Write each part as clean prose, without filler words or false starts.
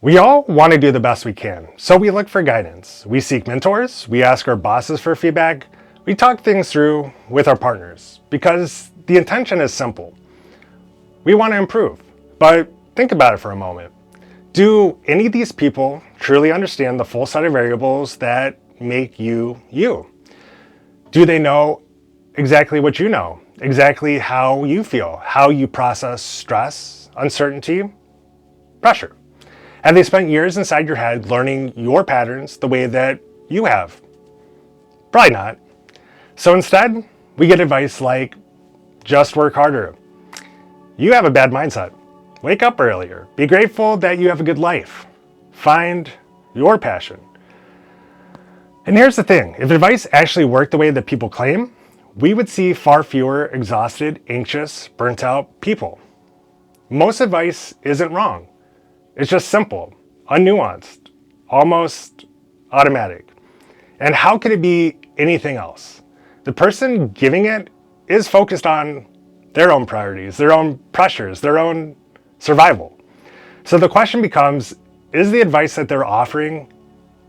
We all want to do the best we can, so we look for guidance. We seek mentors, we ask our bosses for feedback, we talk things through with our partners, because the intention is simple. We want to improve, but think about it for a moment. Do any of these people truly understand the full set of variables that make you, you? Do they know exactly what you know, exactly how you feel, how you process stress, uncertainty, pressure? Have they spent years inside your head learning your patterns the way that you have? Probably not. So instead, we get advice like, just work harder. You have a bad mindset. Wake up earlier. Be grateful that you have a good life. Find your passion. And here's the thing, if advice actually worked the way that people claim, we would see far fewer exhausted, anxious, burnt out people. Most advice isn't wrong. It's just simple, unnuanced, almost automatic. And how could it be anything else? The person giving it is focused on their own priorities, their own pressures, their own survival. So the question becomes, is the advice that they're offering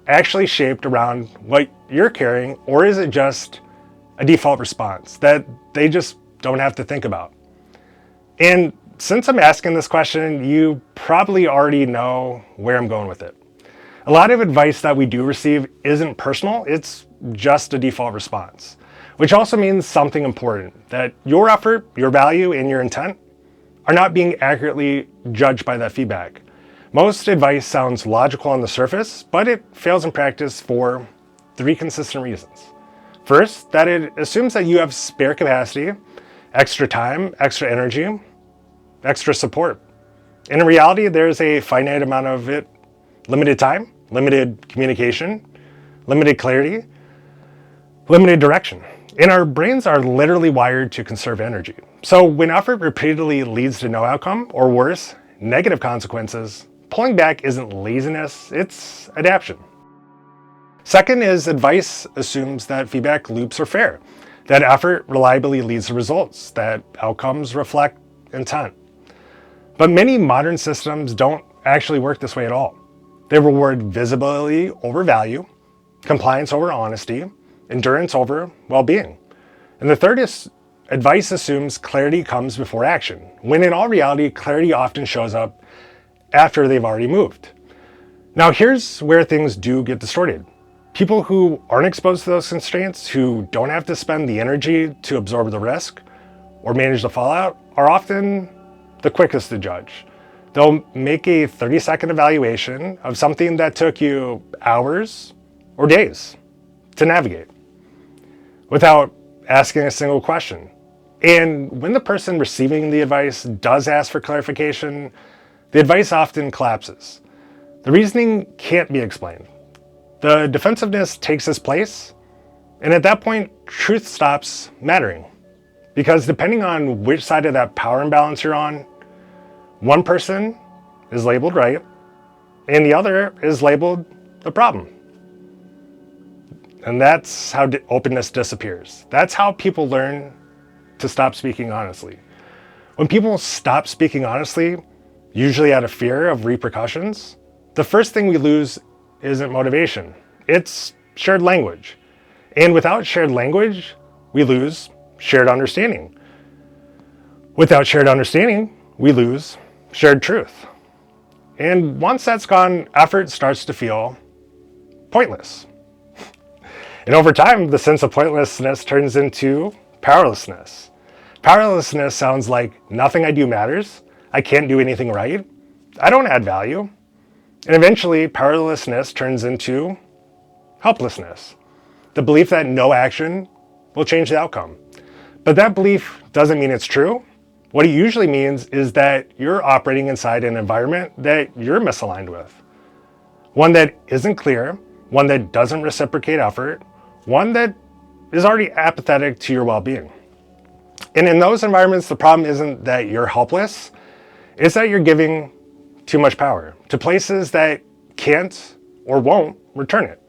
actually shaped around what you're carrying, or is it just a default response that they just don't have to think about? And since I'm asking this question, you probably already know where I'm going with it. A lot of advice that we do receive isn't personal, it's just a default response, which also means something important, that your effort, your value, and your intent are not being accurately judged by that feedback. Most advice sounds logical on the surface, but it fails in practice for 3 consistent reasons. First, that it assumes that you have spare capacity, extra time, extra energy, extra support. And in reality, there's a finite amount of it, limited time, limited communication, limited clarity, limited direction. And our brains are literally wired to conserve energy. So when effort repeatedly leads to no outcome, or worse, negative consequences, pulling back isn't laziness, it's adaptation. Second is advice assumes that feedback loops are fair, that effort reliably leads to results, that outcomes reflect intent. But many modern systems don't actually work this way at all. They reward visibility over value, compliance over honesty, endurance over well-being. And the third is advice assumes clarity comes before action, when in all reality, clarity often shows up after they've already moved. Now here's where things do get distorted. People who aren't exposed to those constraints, who don't have to spend the energy to absorb the risk or manage the fallout, are often the quickest to judge. They'll make a 30-second evaluation of something that took you hours or days to navigate without asking a single question. And when the person receiving the advice does ask for clarification, the advice often collapses. The reasoning can't be explained. The defensiveness takes its place, and at that point, truth stops mattering. Because depending on which side of that power imbalance you're on, one person is labeled right, and the other is labeled the problem. And that's how openness disappears. That's how people learn to stop speaking honestly. When people stop speaking honestly, usually out of fear of repercussions, the first thing we lose isn't motivation, it's shared language. And without shared language, we lose shared understanding. Without shared understanding, we lose shared truth. And once that's gone, effort starts to feel pointless. And over time, the sense of pointlessness turns into powerlessness. Powerlessness sounds like nothing I do matters, I can't do anything right, I don't add value. And eventually, powerlessness turns into helplessness. The belief that no action will change the outcome. But that belief doesn't mean it's true. What it usually means is that you're operating inside an environment that you're misaligned with. One that isn't clear, one that doesn't reciprocate effort, one that is already apathetic to your well-being. And in those environments, the problem isn't that you're helpless, it's that you're giving too much power to places that can't or won't return it.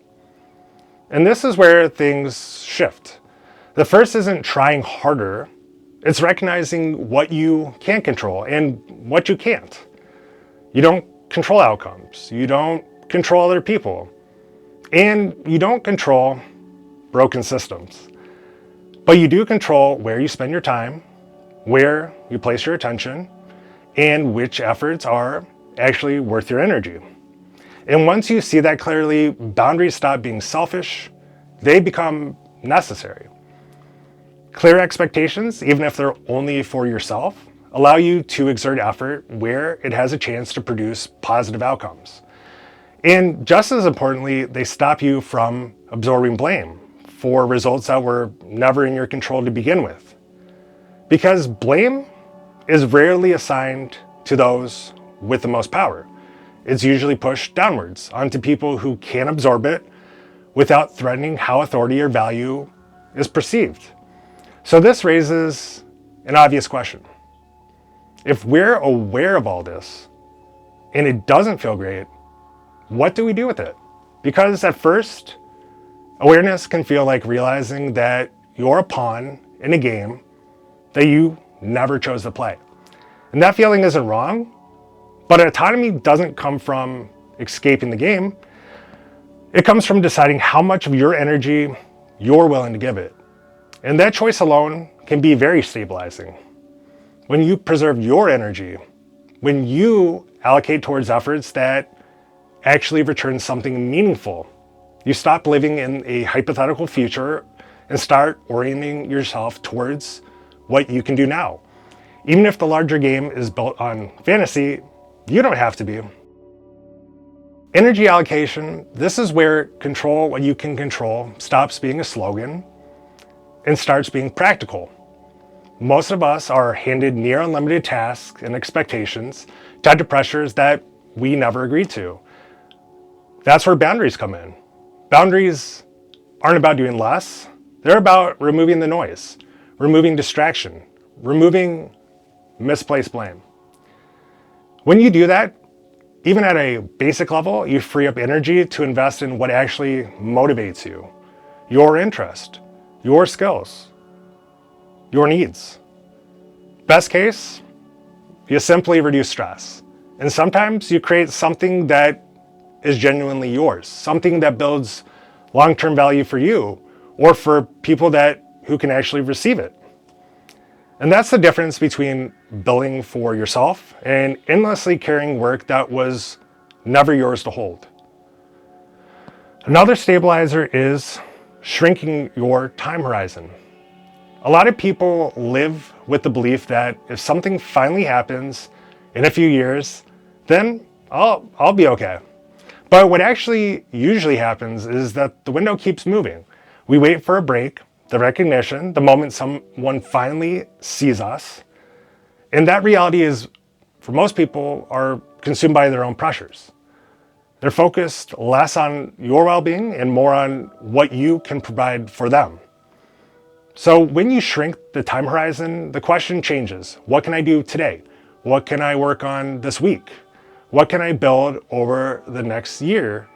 And this is where things shift. The first isn't trying harder, it's recognizing what you can control and what you can't. You don't control outcomes. You don't control other people. And you don't control broken systems. But you do control where you spend your time, where you place your attention, and which efforts are actually worth your energy. And once you see that clearly, boundaries stop being selfish, they become necessary. Clear expectations, even if they're only for yourself, allow you to exert effort where it has a chance to produce positive outcomes. And just as importantly, they stop you from absorbing blame for results that were never in your control to begin with. Because blame is rarely assigned to those with the most power. It's usually pushed downwards onto people who can't absorb it without threatening how authority or value is perceived. So this raises an obvious question. If we're aware of all this and it doesn't feel great, what do we do with it? Because at first, awareness can feel like realizing that you're a pawn in a game that you never chose to play. And that feeling isn't wrong, but autonomy doesn't come from escaping the game. It comes from deciding how much of your energy you're willing to give it. And that choice alone can be very stabilizing. When you preserve your energy, when you allocate towards efforts that actually return something meaningful, you stop living in a hypothetical future and start orienting yourself towards what you can do now. Even if the larger game is built on fantasy, you don't have to be. Energy allocation, this is where control what you can control stops being a slogan and starts being practical. Most of us are handed near unlimited tasks and expectations tied to pressures that we never agreed to. That's where boundaries come in. Boundaries aren't about doing less. They're about removing the noise, removing distraction, removing misplaced blame. When you do that, even at a basic level, you free up energy to invest in what actually motivates you, your interest, your skills, your needs. Best case, you simply reduce stress. And sometimes you create something that is genuinely yours, something that builds long-term value for you or for people who can actually receive it. And that's the difference between building for yourself and endlessly carrying work that was never yours to hold. Another stabilizer is shrinking your time horizon. A lot of people live with the belief that if something finally happens in a few years, then I'll be okay. But what actually usually happens is that the window keeps moving. We wait for a break, the recognition, the moment someone finally sees us. And that reality is, for most people, are consumed by their own pressures. They're focused less on your well-being and more on what you can provide for them. So when you shrink the time horizon, the question changes. What can I do today? What can I work on this week? What can I build over the next year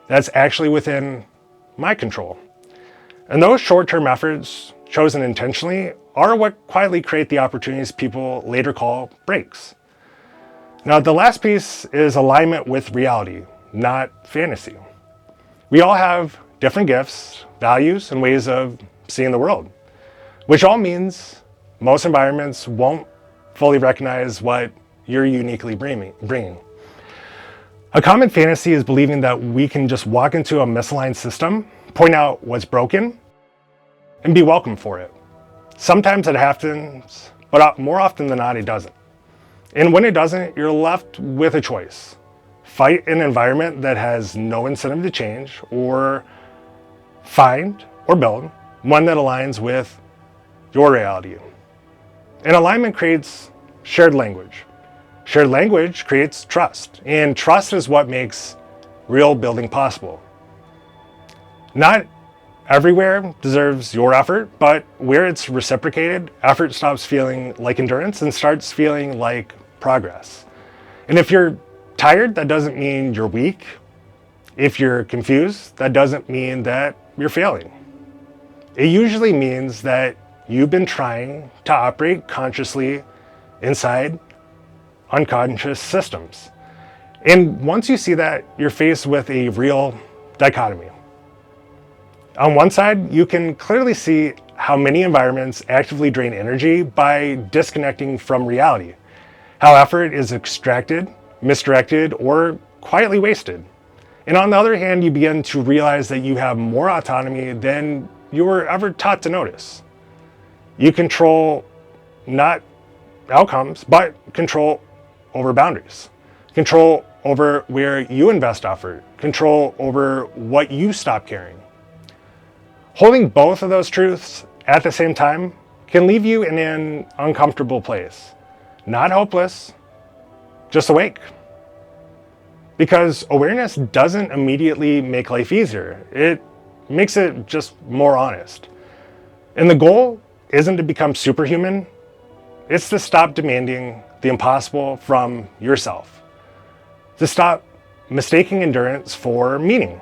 that's actually within my control? And those short-term efforts, chosen intentionally, are what quietly create the opportunities people later call breaks. Now, the last piece is alignment with reality, not fantasy. We all have different gifts, values, and ways of seeing the world, which all means most environments won't fully recognize what you're uniquely bringing. A common fantasy is believing that we can just walk into a misaligned system, point out what's broken, and be welcomed for it. Sometimes it happens, but more often than not, it doesn't. And when it doesn't, you're left with a choice. Fight an environment that has no incentive to change, or find or build one that aligns with your reality. And alignment creates shared language. Shared language creates trust, and trust is what makes real building possible. Not everywhere deserves your effort, but where it's reciprocated, effort stops feeling like endurance and starts feeling like progress. And if you're tired, that doesn't mean you're weak. If you're confused, that doesn't mean that you're failing. It usually means that you've been trying to operate consciously inside unconscious systems. And once you see that, you're faced with a real dichotomy. On one side, you can clearly see how many environments actively drain energy by disconnecting from reality, how effort is extracted, misdirected, or quietly wasted. And on the other hand, you begin to realize that you have more autonomy than you were ever taught to notice. You control not outcomes, but control over boundaries, control over where you invest effort, control over what you stop caring. Holding both of those truths at the same time can leave you in an uncomfortable place. Not hopeless, just awake. Because awareness doesn't immediately make life easier. It makes it just more honest. And the goal isn't to become superhuman. It's to stop demanding the impossible from yourself. To stop mistaking endurance for meaning.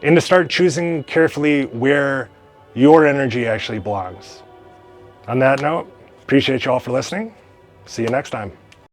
And to start choosing carefully where your energy actually belongs. On that note, appreciate you all for listening. See you next time.